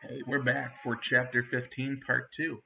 Hey, we're back for chapter 15, part 2.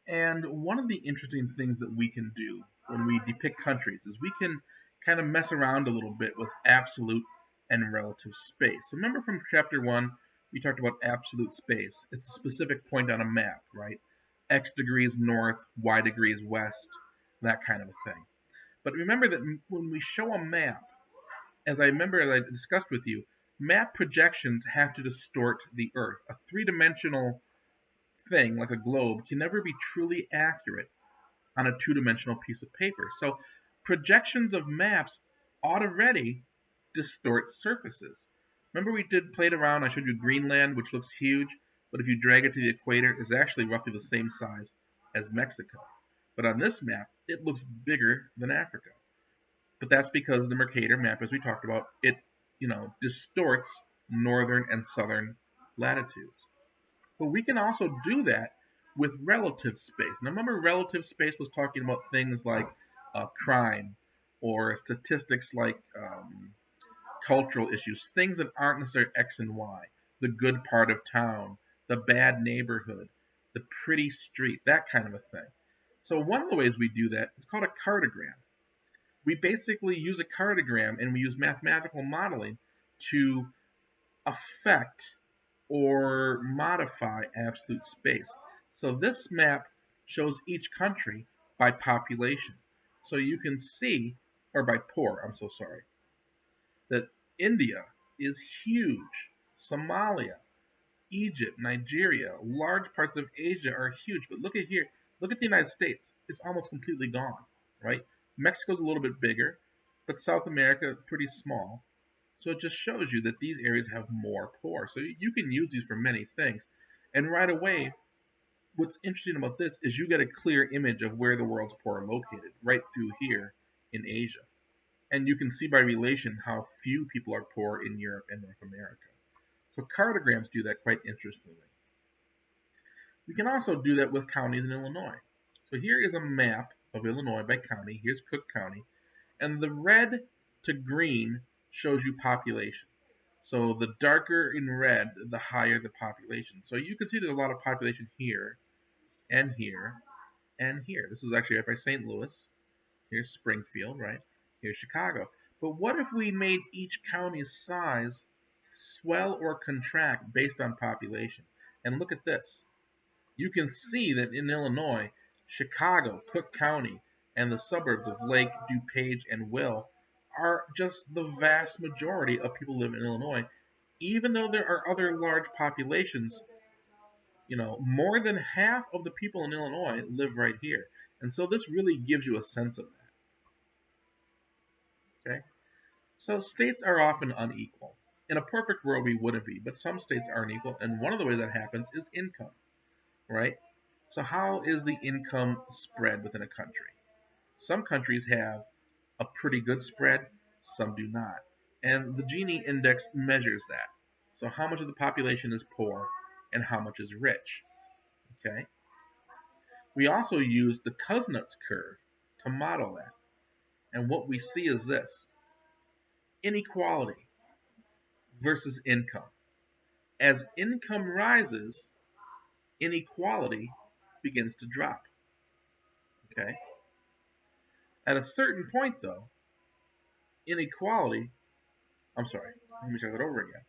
And one of the interesting things that we can do when we depict countries is we can kind of mess around a little bit with absolute and relative space. So remember from chapter 1, we talked about absolute space. It's a specific point on a map, right? X degrees north, Y degrees west, that kind of a thing. But remember that when we show a map, as I discussed with you, map projections have to distort the Earth. A three-dimensional thing, like a globe, can never be truly accurate on a two-dimensional piece of paper. So projections of maps already distort surfaces. Remember played around, I showed you Greenland, which looks huge, but if you drag it to the equator, it's actually roughly the same size as Mexico. But on this map, it looks bigger than Africa. But that's because the Mercator map, as we talked about, it distorts northern and southern latitudes. But we can also do that with relative space. Now, remember, relative space was talking about things like crime or statistics like cultural issues, things that aren't necessarily X and Y, the good part of town, the bad neighborhood, the pretty street, that kind of a thing. So, one of the ways we do that is called a cartogram. We basically use a cartogram and we use mathematical modeling to affect or modify absolute space. So this map shows each country by population. So you can see, or by poor, I'm so sorry, that India is huge. Somalia, Egypt, Nigeria, large parts of Asia are huge. But look at here, look at the United States. It's almost completely gone, right? Mexico's a little bit bigger, but South America pretty small. So it just shows you that these areas have more poor. So you can use these for many things. And right away, what's interesting about this is you get a clear image of where the world's poor are located, right through here in Asia. And you can see by relation how few people are poor in Europe and North America. So cartograms do that quite interestingly. We can also do that with counties in Illinois. So here is a map of Illinois by county. Here's Cook County. And the red to green shows you population. So the darker in red, the higher the population. So you can see there's a lot of population here and here and here. This is actually right by St. Louis. Here's Springfield, right? Here's Chicago. But what if we made each county's size swell or contract based on population? And look at this. You can see that in Illinois, Chicago, Cook County, and the suburbs of Lake, DuPage, and Will are just the vast majority of people live in Illinois. Even though there are other large populations, more than half of the people in Illinois live right here. And so this really gives you a sense of that. Okay? So states are often unequal. In a perfect world, we wouldn't be, but some states are unequal, and one of the ways that happens is income, right? So how is the income spread within a country? Some countries have a pretty good spread, some do not. And the Gini index measures that. So how much of the population is poor and how much is rich? Okay. We also use the Kuznets curve to model that. And what we see is this: inequality versus income. As income rises, inequality begins to drop. Okay. At a certain point, though, inequality, I'm sorry, let me start that over again.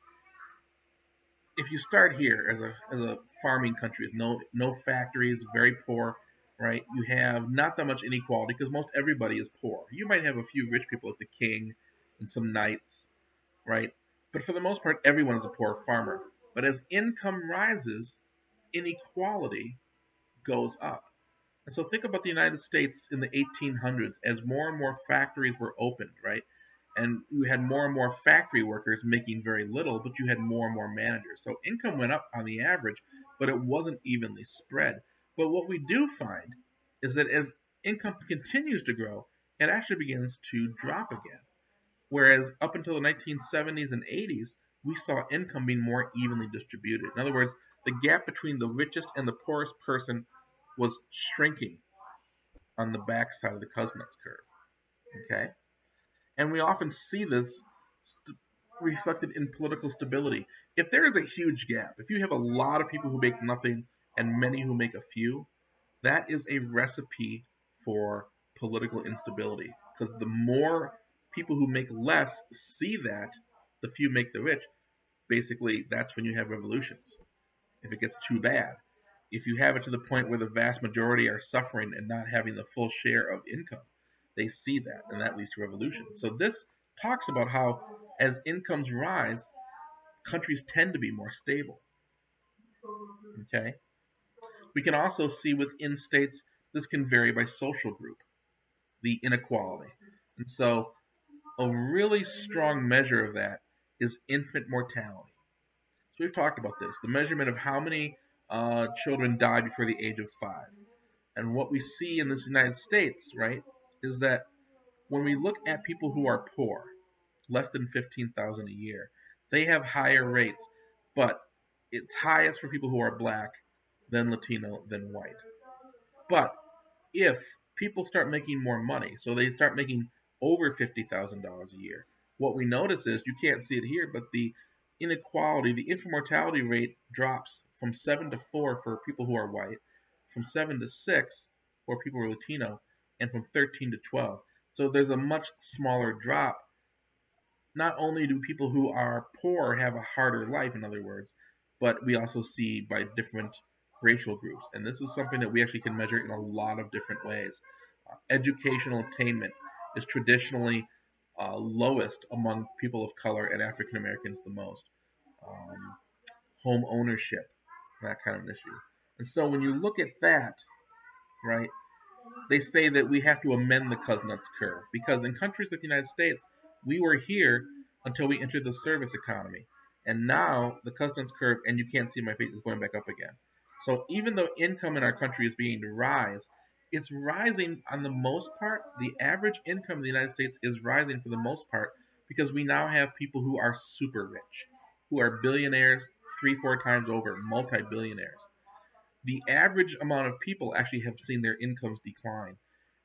If you start here as a farming country with no factories, very poor, right? You have not that much inequality because most everybody is poor. You might have a few rich people like the king and some knights, right? But for the most part, everyone is a poor farmer. But as income rises, inequality goes up. And so think about the United States in the 1800s as more and more factories were opened, right? And you had more and more factory workers making very little, but you had more and more managers. So income went up on the average, but it wasn't evenly spread. But what we do find is that as income continues to grow, it actually begins to drop again. Whereas up until the 1970s and 80s, we saw income being more evenly distributed. In other words, the gap between the richest and the poorest person was shrinking on the back side of the Kuznets curve. Okay? And we often see this reflected in political stability. If there is a huge gap, if you have a lot of people who make nothing and many who make a few, that is a recipe for political instability. Because the more people who make less see that the few make the rich, basically that's when you have revolutions. If it gets too bad, if you have it to the point where the vast majority are suffering and not having the full share of income, they see that, and that leads to revolution. So this talks about how as incomes rise, countries tend to be more stable. Okay. We can also see within states this can vary by social group, the inequality. And so a really strong measure of that is infant mortality. So we've talked about this, the measurement of how many children die before the age of 5. And what we see in this United States, right, is that when we look at people who are poor, less than 15,000 a year, they have higher rates, but it's highest for people who are black, then Latino, then white. But if people start making more money, so they start making over $50,000 a year, what we notice is, you can't see it here, but the inequality, the infant mortality rate drops from 7 to 4 for people who are white, from 7 to 6 for people who are Latino, and from 13 to 12. So there's a much smaller drop. Not only do people who are poor have a harder life, in other words, but we also see by different racial groups. And this is something that we actually can measure in a lot of different ways. Educational attainment is traditionally lowest among people of color, and African Americans the most. Um, Home ownership, that kind of issue. And so when you look at that, right, they say that we have to amend the Kuznets curve because in countries like the United States, we were here until we entered the service economy. And now the Kuznets curve, and you can't see my face, is going back up again. So even though income in our country is beginning to rise, it's rising on the most part. The average income in the United States is rising for the most part because we now have people who are super rich, who are billionaires 3, 4 times over, multi-billionaires. The average amount of people actually have seen their incomes decline.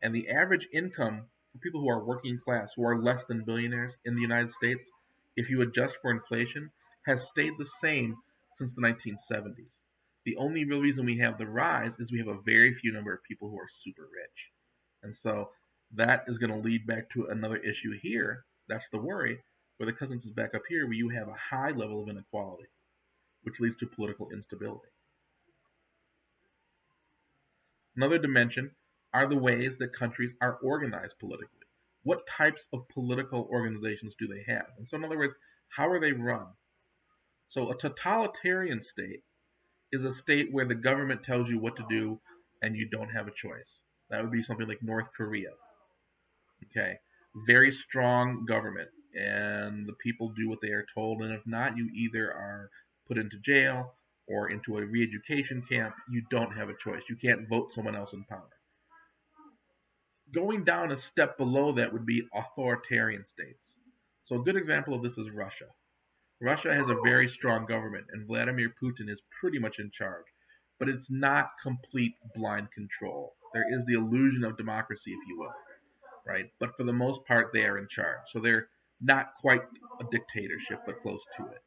And the average income for people who are working class, who are less than billionaires in the United States, if you adjust for inflation, has stayed the same since the 1970s. The only real reason we have the rise is we have a very few number of people who are super rich. And so that is going to lead back to another issue here. That's the worry, where the Cousins is back up here, where you have a high level of inequality, which leads to political instability. Another dimension are the ways that countries are organized politically. What types of political organizations do they have? And so, in other words, how are they run? So, a totalitarian state is a state where the government tells you what to do and you don't have a choice. That would be something like North Korea. Okay, very strong government, and the people do what they are told, and if not, you either are put into jail or into a re-education camp. You don't have a choice. You can't vote someone else in power. Going down a step below that would be authoritarian states. So a good example of this is Russia. Russia has a very strong government, and Vladimir Putin is pretty much in charge. But it's not complete blind control. There is the illusion of democracy, if you will, right? But for the most part, they are in charge. So they're not quite a dictatorship, but close to it.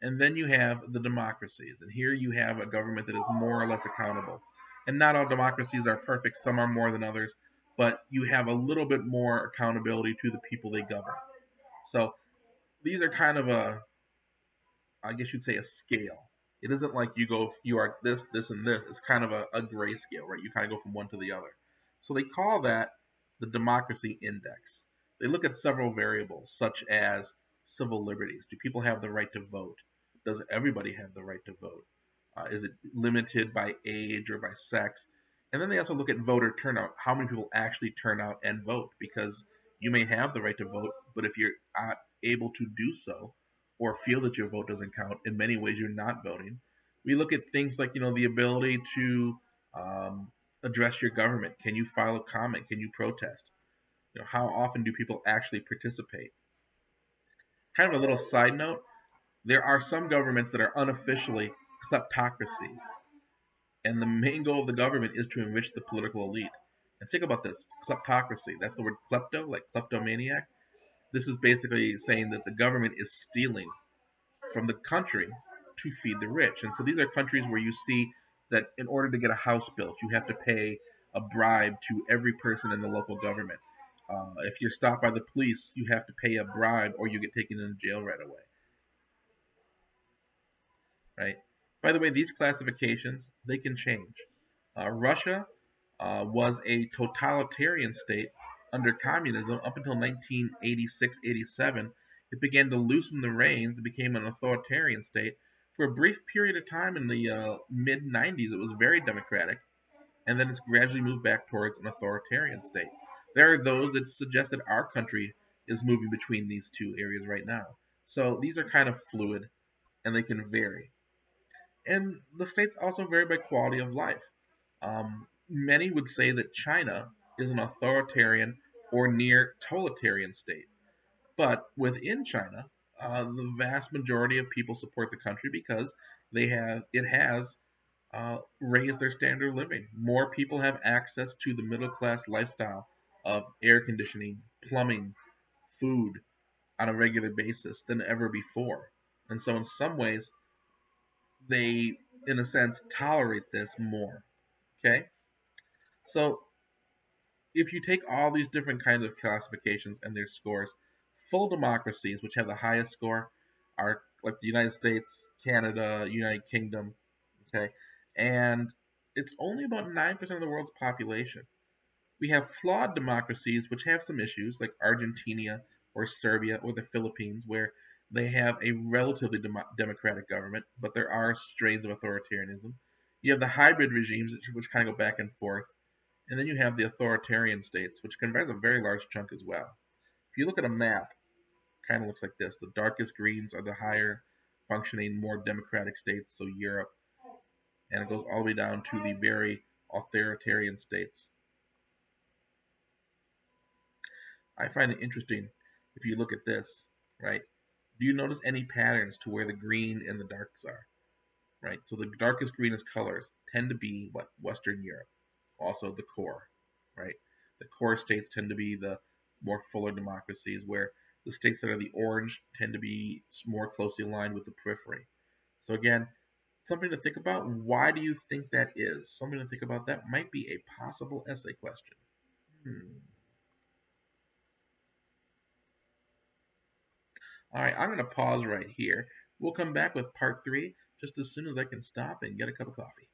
And then you have the democracies. And here you have a government that is more or less accountable. And not all democracies are perfect, some are more than others, but you have a little bit more accountability to the people they govern. So these are kind of I guess you'd say, a scale. It isn't like you are this, this, and this. It's kind of a gray scale, right? You kind of go from one to the other. So they call that the democracy index. They look at several variables, such as civil liberties. Do people have the right to vote? Does everybody have the right to vote? Is it limited by age or by sex? And then they also look at voter turnout. How many people actually turn out and vote? Because you may have the right to vote, but if you're not able to do so, or feel that your vote doesn't count, in many ways you're not voting. We look at things like, the ability to address your government. Can you file a comment? Can you protest? How often do people actually participate? Kind of a little side note, there are some governments that are unofficially kleptocracies. And the main goal of the government is to enrich the political elite. And think about this, kleptocracy. That's the word klepto, like kleptomaniac. This is basically saying that the government is stealing from the country to feed the rich. And so these are countries where you see that in order to get a house built, you have to pay a bribe to every person in the local government. If you're stopped by the police, you have to pay a bribe or you get taken into jail right away. Right? By the way, these classifications they can change. Russia was a totalitarian state under communism up until 1986-87. It began to loosen the reins. It became an authoritarian state. For a brief period of time in the mid 90s, it was very democratic, and then it's gradually moved back towards an authoritarian state. There are those that suggest that our country is moving between these two areas right now. So these are kind of fluid and they can vary. And the states also vary by quality of life. Many would say that China is an authoritarian or near totalitarian state. But within China, the vast majority of people support the country because it has raised their standard of living. More people have access to the middle class lifestyle of air conditioning, plumbing, food on a regular basis than ever before. And so, in some ways, they, in a sense, tolerate this more. Okay? So, if you take all these different kinds of classifications and their scores, full democracies, which have the highest score, are like the United States, Canada, United Kingdom, okay? And it's only about 9% of the world's population. We have flawed democracies, which have some issues, like Argentina or Serbia or the Philippines, where they have a relatively democratic government, but there are strains of authoritarianism. You have the hybrid regimes, which kind of go back and forth. And then you have the authoritarian states, which comprise a very large chunk as well. If you look at a map, it kind of looks like this. The darkest greens are the higher functioning, more democratic states, so Europe, and it goes all the way down to the very authoritarian states. I find it interesting if you look at this, right? Do you notice any patterns to where the green and the darks are, right? So the darkest greenest colors tend to be what? Western Europe, also the core, right? The core states tend to be the more fuller democracies, where the states that are the orange tend to be more closely aligned with the periphery. So again, something to think about. Why do you think that is? Something to think about. That might be a possible essay question. All right, I'm going to pause right here. We'll come back with part three just as soon as I can stop and get a cup of coffee.